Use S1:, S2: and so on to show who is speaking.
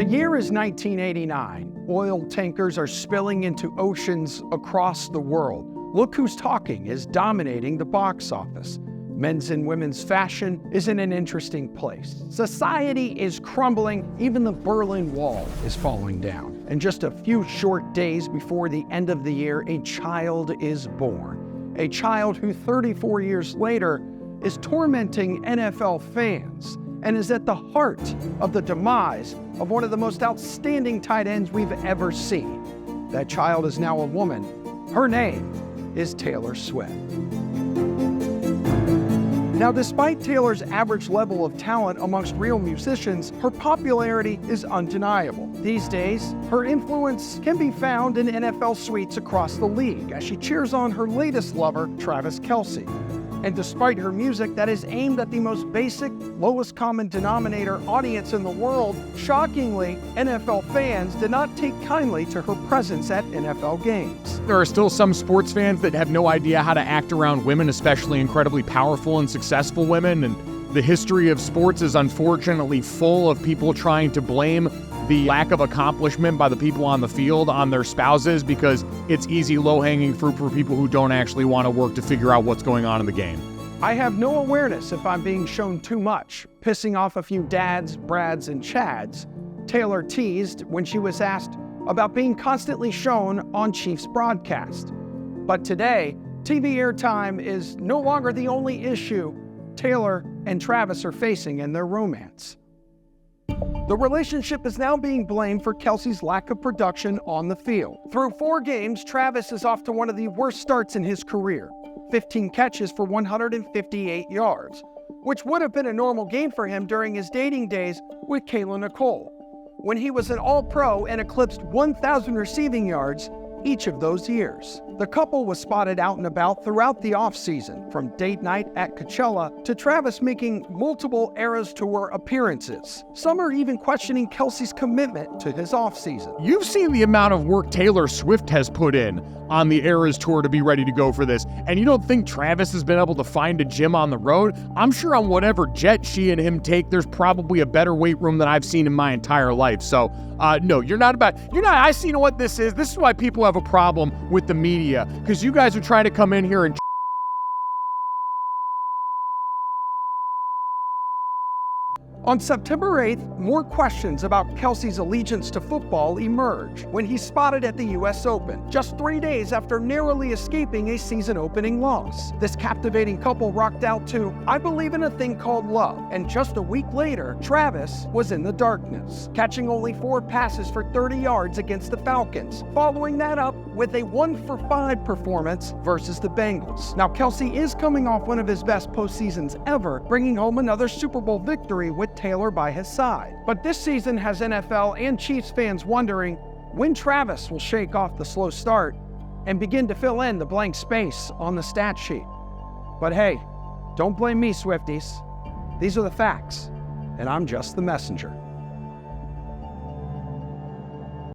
S1: The year is 1989. Oil tankers are spilling into oceans across the world. Look Who's Talking is dominating the box office. Men's and women's fashion is in an interesting place. Society is crumbling, even the Berlin Wall is falling down. And just a few short days before the end of the year, a child is born. A child who 34 years later is tormenting NFL fans and is at the heart of the demise of one of the most outstanding tight ends we've ever seen. That child is now a woman. Her name is Taylor Swift. Now, despite Taylor's average level of talent amongst real musicians, her popularity is undeniable. These days, her influence can be found in NFL suites across the league as she cheers on her latest lover, Travis Kelce. And despite her music that is aimed at the most basic, lowest common denominator audience in the world, shockingly, NFL fans did not take kindly to her presence at NFL games.
S2: There are still some sports fans that have no idea how to act around women, especially incredibly powerful and successful women. And the history of sports is unfortunately full of people trying to blame the lack of accomplishment by the people on the field on their spouses because it's easy, low-hanging fruit for people who don't actually want to work to figure out what's going on in the game.
S1: I have no awareness if I'm being shown too much, pissing off a few dads, Brads, and Chads. Taylor teased when she was asked about being constantly shown on Chiefs broadcast. But today, TV airtime is no longer the only issue Taylor and Travis are facing in their romance. The relationship is now being blamed for Kelce's lack of production on the field. Through 4 games, Travis is off to one of the worst starts in his career. 15 catches for 158 yards, which would have been a normal game for him during his dating days with Kayla Nicole, when he was an All-Pro and eclipsed 1,000 receiving yards each of those years. The couple was spotted out and about throughout the offseason, from date night at Coachella to Travis making multiple Eras Tour appearances. Some are even questioning Kelce's commitment to his offseason.
S2: You've seen the amount of work Taylor Swift has put in on the Eras Tour to be ready to go for this, and you don't think Travis has been able to find a gym on the road? I'm sure on whatever jet she and him take, there's probably a better weight room than I've seen in my entire life. So, no, I see, you know what this is? This is why people have a problem with the media, because you guys are trying to come in here and
S1: On September 8th, more questions about Kelce's allegiance to football emerge when he's spotted at the US Open, just 3 days after narrowly escaping a season-opening loss. This captivating couple rocked out to "I Believe in a Thing Called Love," and just a week later, Travis was in the darkness, catching only 4 passes for 30 yards against the Falcons, following that up with a 1-for-5 performance versus the Bengals. Now, Kelce is coming off one of his best postseasons ever, bringing home another Super Bowl victory with Taylor by his side. But this season has NFL and Chiefs fans wondering when Travis will shake off the slow start and begin to fill in the blank space on the stat sheet. But hey, don't blame me, Swifties. These are the facts, and I'm just the messenger.